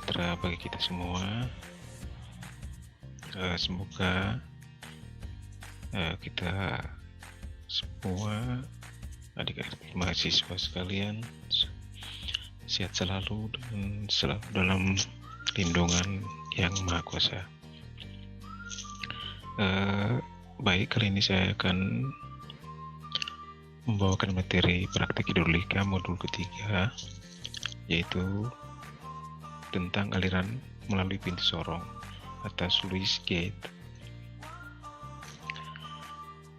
sejahtera bagi kita semua. Semoga kita semua adik-adik mahasiswa sekalian sehat selalu dan selalu dalam lindungan yang Maha Kuasa. Baik, kali ini saya akan membawakan materi praktik hidrolika modul ketiga, yaitu tentang aliran melalui pintu sorong atau sluice gate.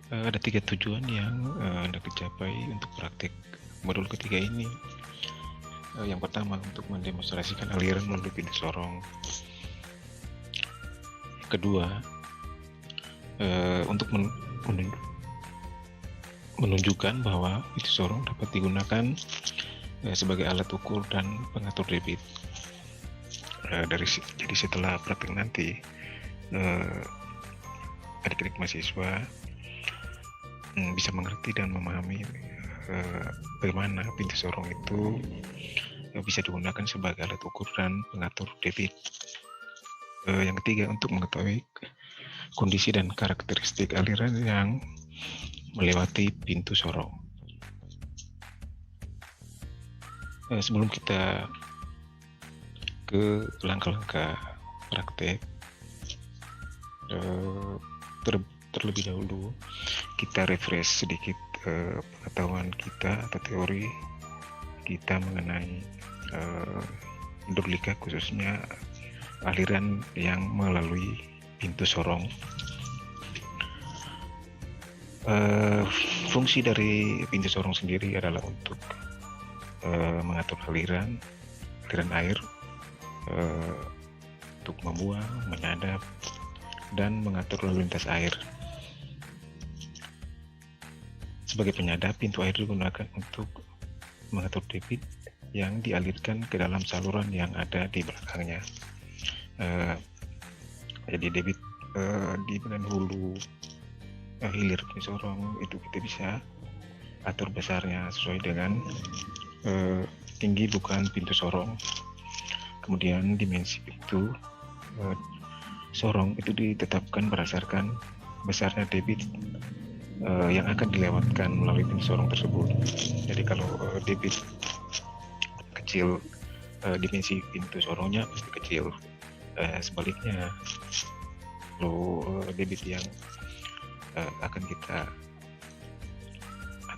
Ada 3 tujuan yang hendak dicapai untuk praktik modul ketiga ini. Yang pertama, untuk mendemonstrasikan aliran melalui pintu sorong. Yang kedua, untuk menunjukkan bahwa pintu sorong dapat digunakan sebagai alat ukur dan pengatur debit. Jadi setelah praktik nanti, adik-adik mahasiswa bisa mengerti dan memahami bagaimana pintu sorong itu bisa digunakan sebagai alat ukur dan pengatur debit. Yang ketiga, untuk mengetahui kondisi dan karakteristik aliran yang melewati pintu sorong. Sebelum kita ke langkah-langkah praktek, terlebih dahulu kita refresh sedikit pengetahuan kita atau teori kita mengenai hidrolika, khususnya aliran yang melalui pintu sorong. Fungsi dari pintu sorong sendiri adalah untuk mengatur aliran air, untuk membuang, menyadap, dan mengatur lalu lintas air. Sebagai penyadap, pintu air digunakan untuk mengatur debit yang dialirkan ke dalam saluran yang ada di belakangnya. Jadi debit di bagian hulu hilir pintu sorong itu kita bisa atur besarnya sesuai dengan tinggi bukaan pintu sorong. Kemudian dimensi pintu sorong itu ditetapkan berdasarkan besarnya debit yang akan dilewatkan melalui pintu sorong tersebut. Jadi kalau debit kecil, dimensi pintu sorongnya pasti kecil. Sebaliknya, kalau debit yang akan kita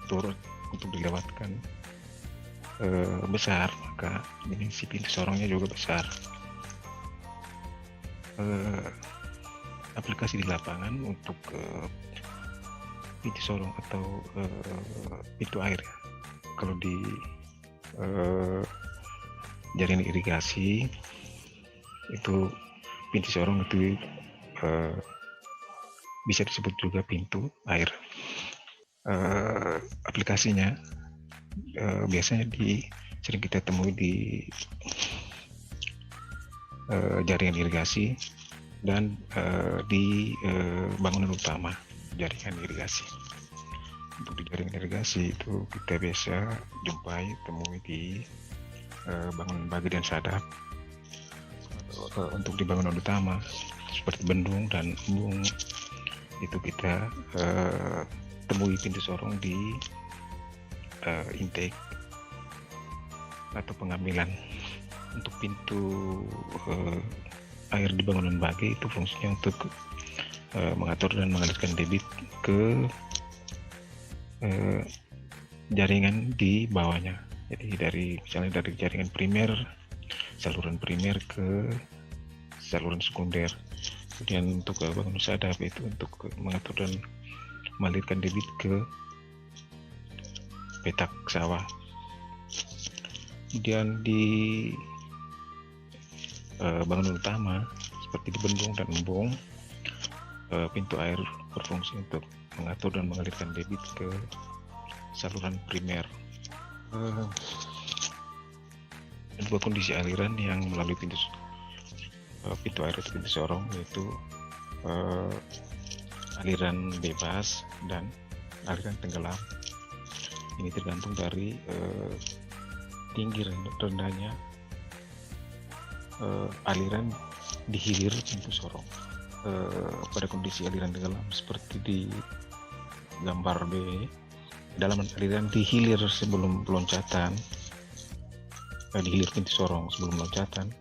atur untuk dilewatkan besar, maka dimensi pintu sorongnya juga besar. Aplikasi di lapangan untuk pintu sorong atau pintu air ya. Kalau di jaringan irigasi itu pintu sorong itu bisa disebut juga pintu air. Aplikasinya biasanya sering kita temui di jaringan irigasi dan di bangunan utama jaringan irigasi. Untuk di jaringan irigasi itu kita biasa temui di bangunan bagi dan sadap. Untuk di bangunan utama seperti bendung dan embung itu kita temui pintu sorong di intake atau pengambilan. Untuk pintu air di bangunan bagi itu fungsinya untuk mengatur dan mengalirkan debit ke jaringan di bawahnya. Jadi misalnya dari jaringan primer, saluran primer ke saluran sekunder. Kemudian untuk bangunan sadap itu untuk mengatur dan mengalirkan debit ke petak sawah. Kemudian di bangunan utama seperti di bendung dan embung, pintu air berfungsi untuk mengatur dan mengalirkan debit ke saluran primer. Dua kondisi aliran yang melalui pintu air atau pintu sorong, yaitu aliran bebas dan aliran tenggelam. Ini tergantung dari tinggi rendahnya aliran di hilir pintu sorong. Pada kondisi aliran tenggelam seperti di gambar B, kedalaman aliran di hilir sebelum loncatan, di hilir pintu sorong sebelum loncatan,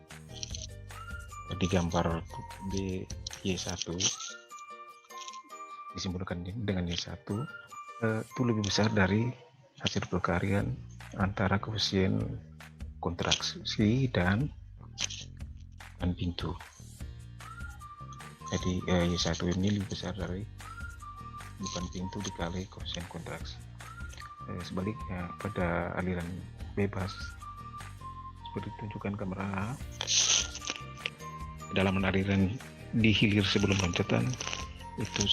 di gambar B Y1 disimbolkan dengan Y1, itu lebih besar dari hasil perkalian antara koefisien kontraksi dan pintu. Jadi Y1 ini lebih besar dari bukan pintu dikali koefisien kontraksi. Sebaliknya pada aliran bebas seperti tunjukkan gambar A, kedalaman aliran di hilir sebelum loncatan itu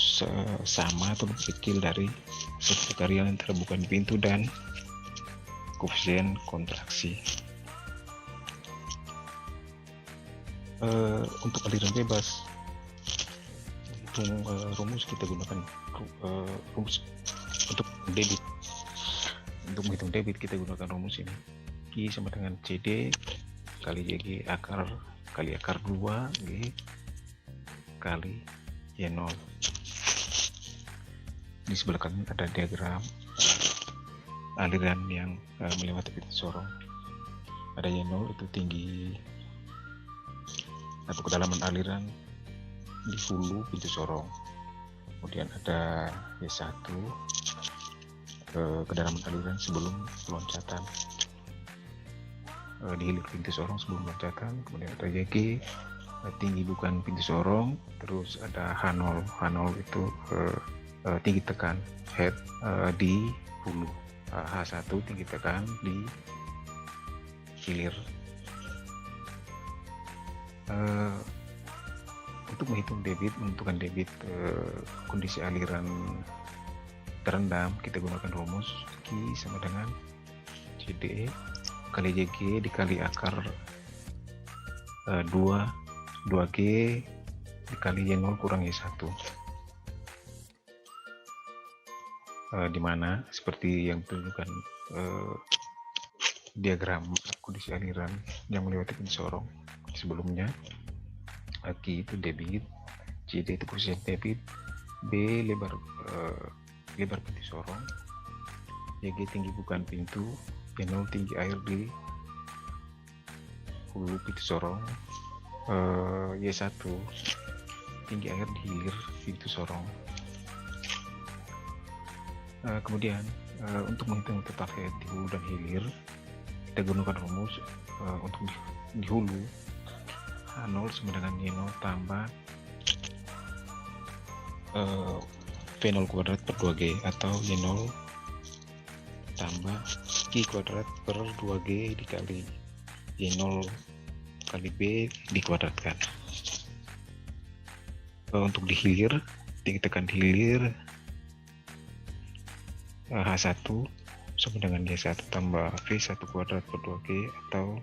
sama atau lebih kecil dari hasil perkalian antara bukan pintu dan koefisien kontraksi. Untuk aliran bebas, rumus kita gunakan rumus untuk debit. Untuk menghitung debit kita gunakan rumus ini. Q sama dengan CD kali YG kali akar 2 G kali Y0. Di sebelah kanan ada diagram aliran yang melewati pintu sorong. Ada Y0 itu tinggi atau kedalaman aliran di hulu pintu sorong. Kemudian ada Y1 kedalaman aliran sebelum loncatan, di hilir pintu sorong sebelum loncatan. Kemudian ada YG tinggi bukan pintu sorong. Terus ada H0 itu tinggi tekan head di hulu. H1 tinggi tekan di hilir. Untuk menghitung debit, menentukan debit kondisi aliran terendam, kita gunakan rumus Q sama dengan CD kali YG dikali akar 2G dikali Y0 kurang Y1. Di mana seperti yang ditunjukkan diagram kondisi aliran yang melewati pintu sorong sebelumnya. Q itu debit, CD itu koefisien debit, B lebar pintu sorong, YG tinggi bukan pintu, Y0 tinggi air di hulu pintu sorong, Y1 tinggi air di hilir pintu sorong. Kemudian untuk menghitung total head di hulu dan hilir, kita gunakan rumus untuk di hulu H0 sama dengan Y0 tambah V0 kuadrat per 2G atau Y0 tambah Q kuadrat per 2G dikali Y0 kali B dikuadratkan. Untuk di hilir, tinggi tekan di hilir H1 sama dengan Y1 tambah V1 kuadrat per 2G atau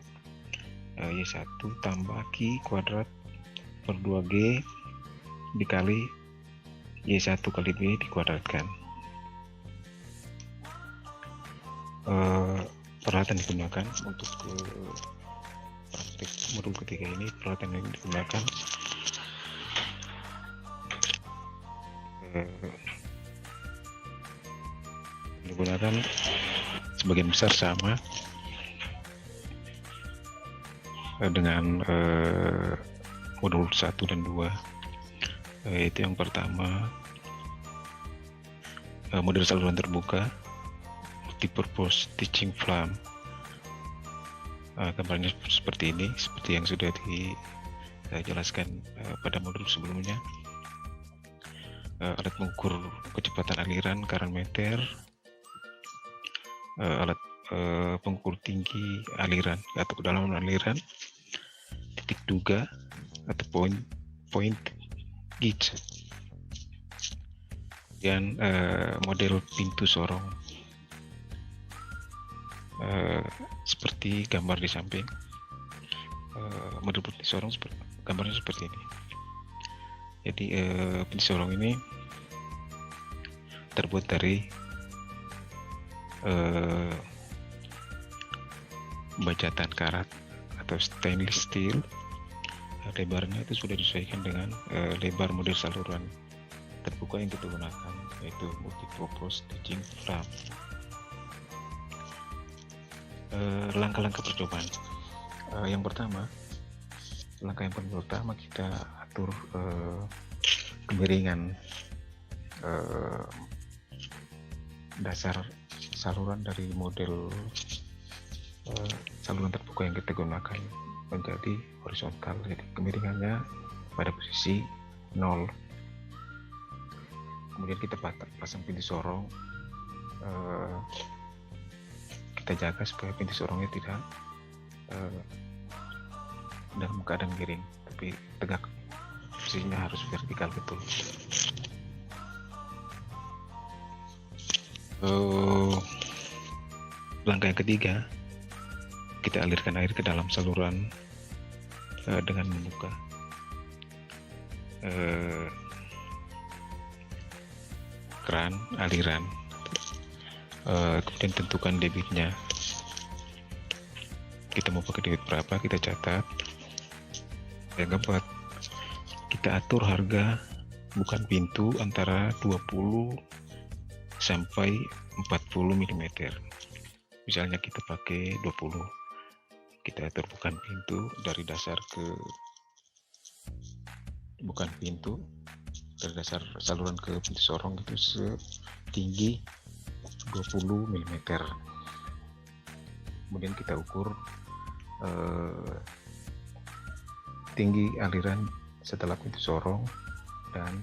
Y1 tambah Q kuadrat per 2G dikali Y1 kali B dikuadratkan. Peralatan digunakan untuk praktik modul ketiga ini, peralatan yang digunakan sebagian besar sama dengan modul 1 dan 2, yaitu yang pertama model saluran terbuka multipurpose teaching flame. Gambarnya seperti ini, seperti yang sudah dijelaskan pada modul sebelumnya. Alat mengukur kecepatan aliran current meter, alat pengukur tinggi aliran atau kedalaman aliran, titik duga atau point gauge, dan model pintu sorong seperti gambar di samping. Model pintu sorong gambarnya seperti ini. Jadi pintu sorong ini terbuat dari bajatan karat atau stainless steel lebarnya itu sudah disesuaikan dengan lebar model saluran terbuka yang kita gunakan, yaitu multipurpose stitching frame. Langkah-langkah percobaan. Yang pertama, langkah yang paling pertama kita atur kemiringan dasar saluran dari model saluran terbuka yang kita gunakan menjadi horizontal. Jadi kemiringannya pada posisi 0. Kemudian kita pasang pintu sorong. Kita jaga supaya pintu sorongnya tidak dalam keadaan miring, tapi tegak. Posisinya harus vertikal betul. Langkah yang ketiga, kita alirkan air ke dalam saluran dengan membuka keran aliran. Kemudian tentukan debitnya. Kita mau pakai debit berapa, kita catat. Yang keempat, kita atur harga bukan pintu antara 20 sampai 40 mm. Misalnya kita pakai 20, kita atur bukan pintu dari dasar ke bukan pintu, dari dasar saluran ke pintu sorong itu setinggi 20 mm. Kemudian kita ukur tinggi aliran setelah pintu sorong dan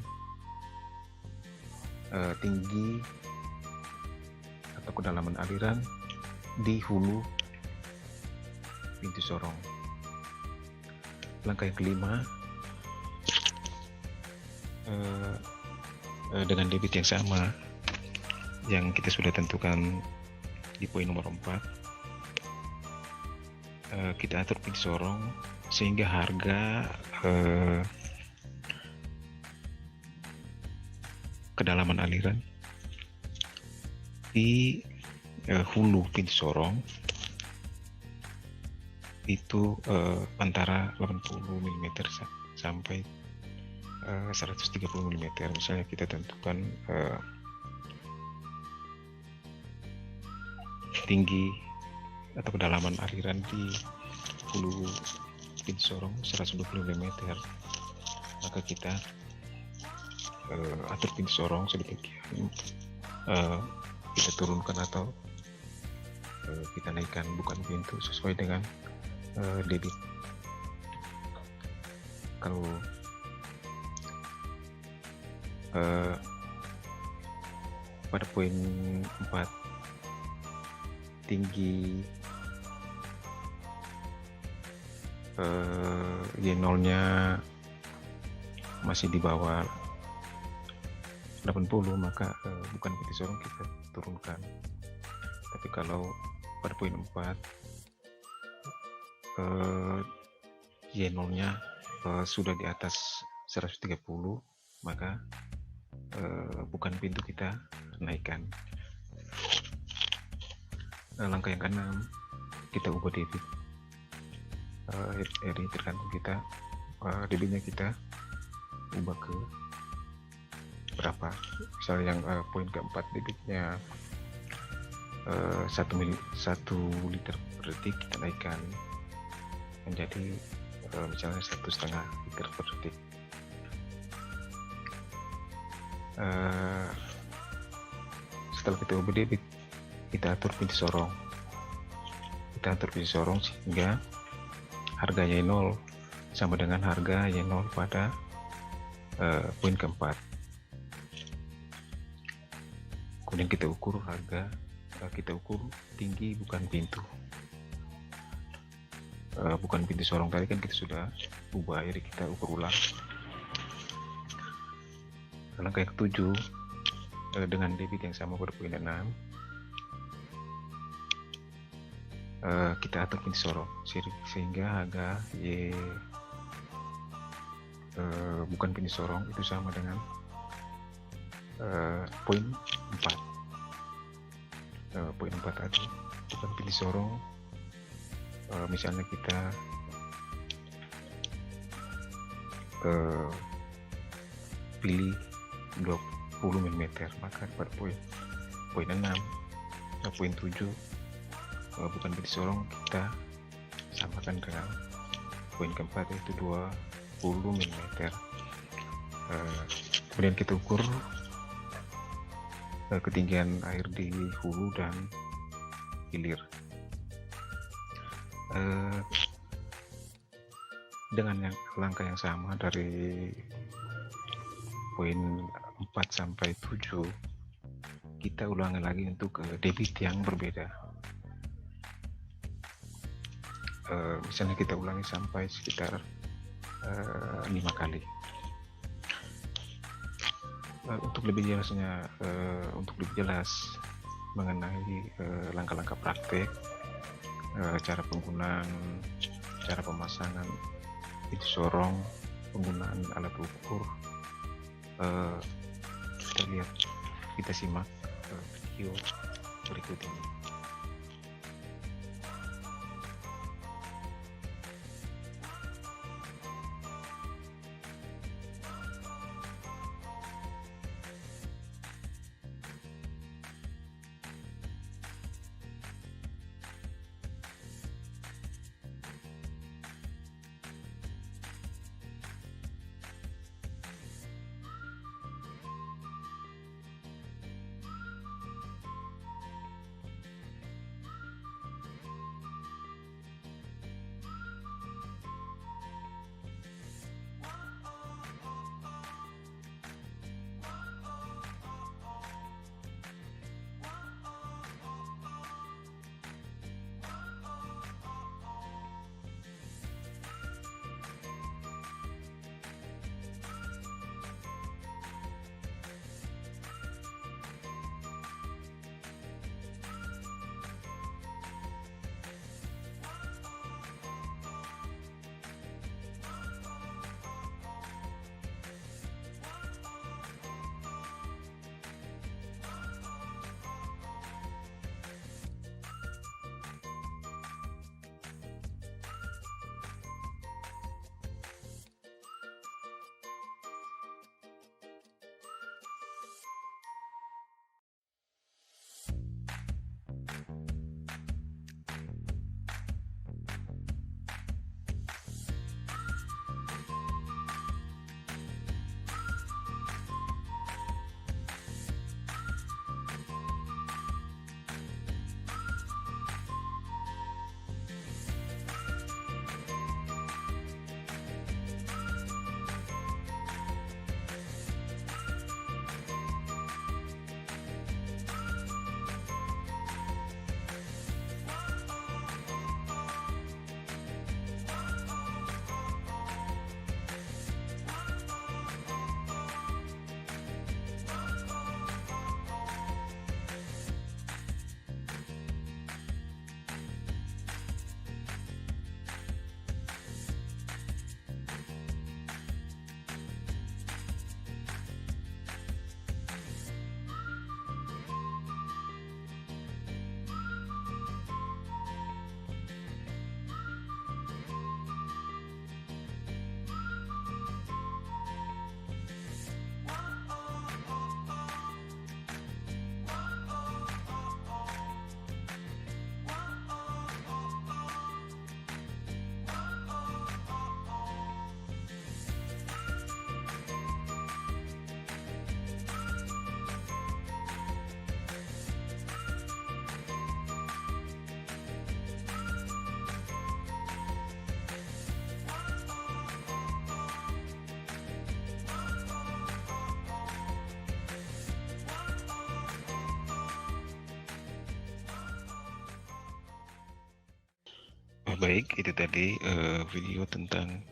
tinggi atau kedalaman aliran di hulu pintu sorong. Langkah yang kelima, dengan debit yang sama yang kita sudah tentukan di poin nomor 4, kita atur pintu sorong sehingga harga kedalaman aliran di hulu pintu sorong itu antara 80 mm sampai 130 mm. Misalnya kita tentukan tinggi atau kedalaman aliran di hulu pintu sorong 120 mm, maka kita atur pintu sorong sedemikian, kita turunkan atau kita naikkan bukan pintu sesuai dengan debit. Kalau pada poin 4, tinggi Y0 nya masih di bawah 80, maka bukan pintu sorong kita turunkan. Tapi kalau pada poin 4 Y0 nya sudah di atas 130, maka bukan pintu kita naikkan. Langkah yang keenam, kita ubah debit. Ini tergantung kita, debitnya kita ubah ke berapa. Misalnya yang poin keempat debitnya 1 liter per detik, kita naikkan menjadi misalnya 1,5 liter per detik. Setelah kita ubah debit, kita atur pintu sorong. Sehingga harga Y0 sama dengan harga Y0 pada poin keempat. Kemudian kita ukur harga, kita ukur tinggi bukan pintu. Bukan pintu sorong tadi kan kita sudah ubah, jadi kita ukur ulang. Langkah yang ketujuh, dengan debit yang sama pada poin 6, kita atur pintu sorong sehingga harga Y bukan pintu sorong itu sama dengan poin 4. Poin 4 tadi bukan pintu sorong, misalnya kita pilih 20 mm, maka pada poin 6 poin 7 bukan pintu sorong kita samakan dengan poin keempat, yaitu 20 mm. Kemudian kita ukur ketinggian air di hulu dan hilir. Dengan langkah yang sama dari poin 4 sampai 7, kita ulangi lagi untuk debit yang berbeda. Misalnya kita ulangi sampai sekitar 5 kali. Untuk lebih jelas mengenai langkah-langkah praktek, cara penggunaan, cara pemasangan pintu sorong, penggunaan alat ukur, kita simak video berikut ini. Baik, itu tadi video tentang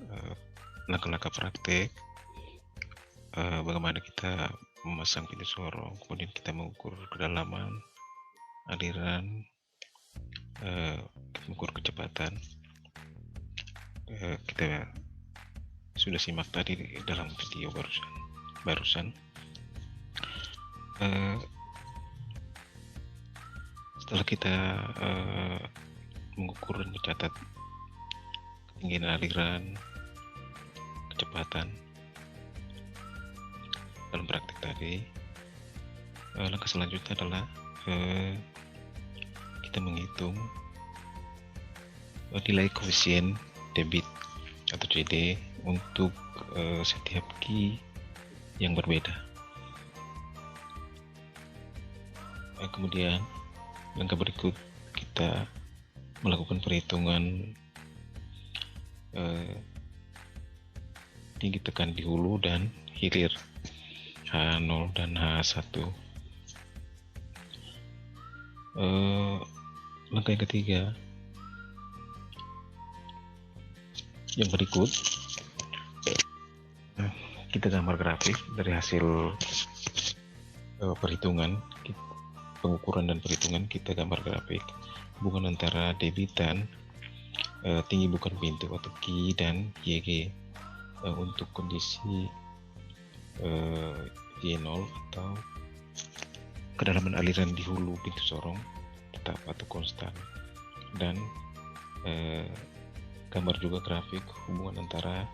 langkah-langkah praktek bagaimana kita memasang pintu sorong, kemudian kita mengukur kedalaman, aliran, mengukur kecepatan. Kita sudah simak tadi dalam video barusan. Setelah kita mengukur dan mencatat ketinggian aliran, kecepatan kecepatan. Dalam praktik tadi, langkah selanjutnya adalah kita menghitung nilai koefisien debit atau CD untuk setiap key yang berbeda. Kemudian langkah berikut kita melakukan perhitungan tinggi tekan di hulu dan hilir H0 dan H1. Langkah yang ketiga, yang berikut kita gambar grafik dari hasil perhitungan, pengukuran dan perhitungan. Kita gambar grafik hubungan antara debitan tinggi bukan pintu atau key dan YG untuk kondisi Y0 atau kedalaman aliran di hulu pintu sorong tetap atau konstan, dan gambar juga grafik hubungan antara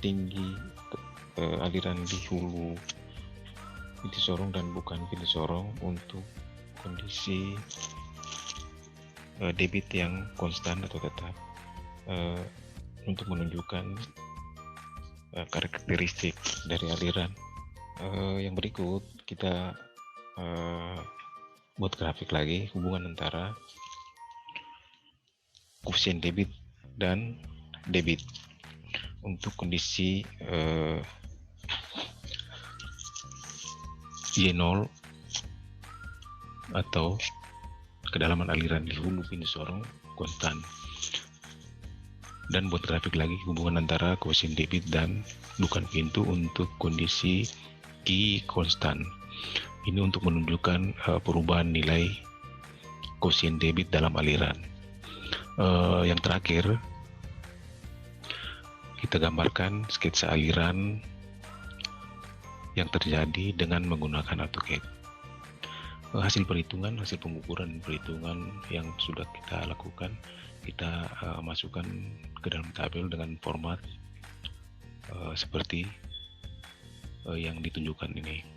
tinggi aliran di hulu pintu sorong dan bukan pintu sorong untuk kondisi debit yang konstan atau tetap, untuk menunjukkan karakteristik dari aliran. Yang berikut kita buat grafik lagi hubungan antara koefisien debit dan debit untuk kondisi Y0 atau kedalaman aliran di hulu pintu sorong konstan, dan buat grafik lagi hubungan antara koefisien debit dan bukan pintu untuk kondisi key konstan. Ini untuk menunjukkan perubahan nilai koefisien debit dalam aliran. Yang terakhir, kita gambarkan sketsa aliran yang terjadi dengan menggunakan AutoCAD. Hasil perhitungan, hasil pengukuran perhitungan yang sudah kita lakukan, kita masukkan ke dalam tabel dengan format seperti yang ditunjukkan ini.